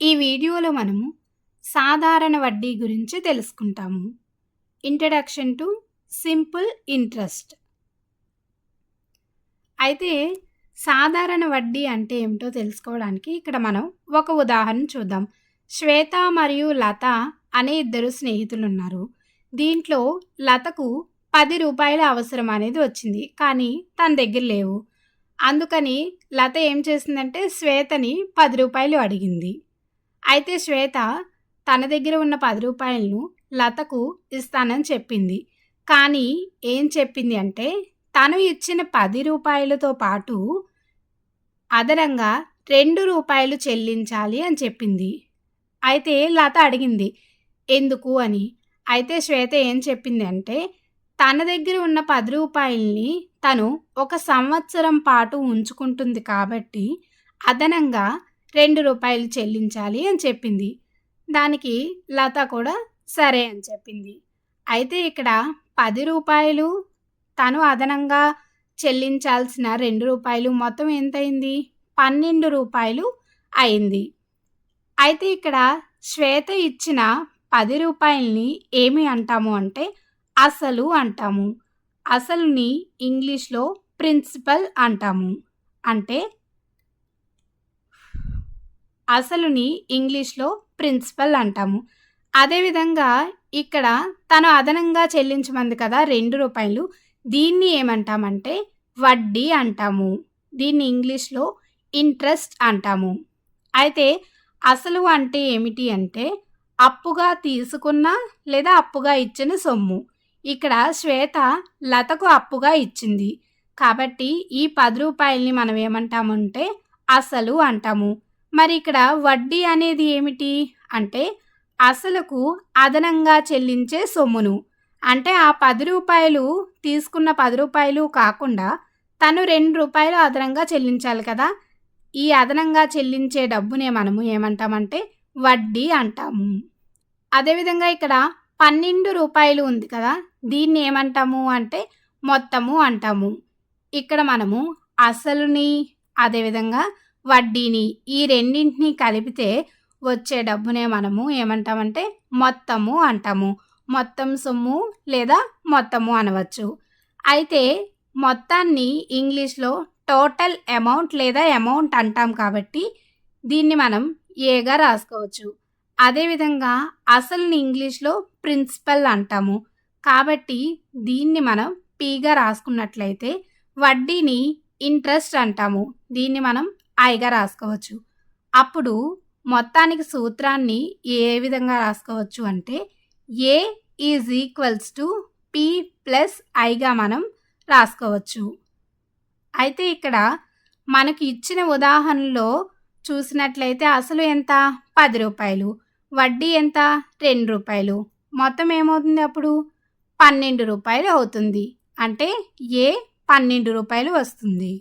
ఈ వీడియోలో మనము సాధారణ వడ్డీ గురించి తెలుసుకుంటాము. Introduction to simple interest. అయితే సాధారణ వడ్డీ అంటే ఏమిటో తెలుసుకోవడానికి ఇక్కడ మనం ఒక ఉదాహరణ చూద్దాం. శ్వేత మరియు లత అనే ఇద్దరు స్నేహితులు ఉన్నారు. దీంట్లో లతకు 10 రూపాయల అవసరం అనేది వచ్చింది, కానీ తన దగ్గర లేవు. అందుకని లత ఏం చేసిందంటే శ్వేతని 10 రూపాయలు అడిగింది. అయితే శ్వేత తన దగ్గర ఉన్న 10 రూపాయలను లతకు ఇస్తానని చెప్పింది. కానీ ఏం చెప్పింది అంటే తను ఇచ్చిన 10 రూపాయలతో పాటు అదనంగా 2 రూపాయలు చెల్లించాలి అని చెప్పింది. అయితే లత అడిగింది ఎందుకు అని. అయితే శ్వేత ఏం చెప్పింది అంటే తన దగ్గర ఉన్న 10 రూపాయలని తను ఒక సంవత్సరం పాటు ఉంచుకుంటుంది కాబట్టి అదనంగా 2 రూపాయలు చెల్లించాలి అని చెప్పింది. దానికి లత కూడా సరే అని చెప్పింది. అయితే ఇక్కడ 10 రూపాయలు తను అదనంగా చెల్లించాల్సిన 2 రూపాయలు మొత్తం ఎంతయింది? 12 రూపాయలు అయింది. అయితే ఇక్కడ శ్వేత ఇచ్చిన 10 రూపాయలని ఏమి అంటాము అంటే అసలు అంటాము. అసలుని ఇంగ్లీష్లో ప్రిన్సిపల్ అంటాము. అంటే అసలుని ఇంగ్లీష్లో ప్రిన్సిపల్ అంటాము. అదేవిధంగా ఇక్కడ తను అదనంగా చెల్లించమంది కదా 2 రూపాయలు, దీన్ని ఏమంటామంటే వడ్డీ అంటాము. దీన్ని ఇంగ్లీష్లో ఇంట్రెస్ట్ అంటాము. అయితే అసలు అంటే ఏమిటి అంటే అప్పుగా తీసుకున్న లేదా అప్పుగా ఇచ్చిన సొమ్ము. ఇక్కడ శ్వేత లతకు అప్పుగా ఇచ్చింది కాబట్టి ఈ 10 రూపాయలని మనం ఏమంటామంటే అసలు అంటాము. మరి ఇక్కడ వడ్డీ అనేది ఏమిటి అంటే అసలుకు అదనంగా చెల్లించే సొమ్మును. అంటే ఆ 10 రూపాయలు తీసుకున్న 10 రూపాయలు కాకుండా తను 2 రూపాయలు అదనంగా చెల్లించాలి కదా, ఈ అదనంగా చెల్లించే డబ్బునే మనము ఏమంటామంటే వడ్డీ అంటాము. అదేవిధంగా ఇక్కడ 12 రూపాయలు ఉంది కదా, దీన్ని ఏమంటాము అంటే మొత్తము అంటాము. ఇక్కడ మనము అసలుని అదేవిధంగా వడ్డీని ఈ రెండింటిని కలిపితే వచ్చే డబ్బునే మనము ఏమంటామంటే మొత్తము అంటాము. మొత్తం సొమ్ము లేదా మొత్తము అనవచ్చు. అయితే మొత్తాన్ని ఇంగ్లీష్లో టోటల్ అమౌంట్ లేదా అమౌంట్ అంటాం కాబట్టి దీన్ని మనం ఏగా రాసుకోవచ్చు. అదేవిధంగా అసలుని ఇంగ్లీష్లో ప్రిన్సిపల్ అంటాము కాబట్టి దీన్ని మనం పీగా రాసుకున్నట్లయితే వడ్డీని ఇంట్రెస్ట్ అంటాము. దీన్ని మనం ఐగా రాసుకోవచ్చు. అప్పుడు మొత్తానికి సూత్రాన్ని ఏ విధంగా రాసుకోవచ్చు అంటే A is equals to P plus ఐగా మనం రాసుకోవచ్చు. అయితే ఇక్కడ మనకి ఇచ్చిన ఉదాహరణలో చూసినట్లయితే అసలు ఎంత? 10 రూపాయలు, వడ్డీ ఎంత? 2 రూపాయలు, మొత్తం ఏమవుతుంది అప్పుడు? 12 రూపాయలు అవుతుంది. అంటే ఏ 12 రూపాయలు వస్తుంది.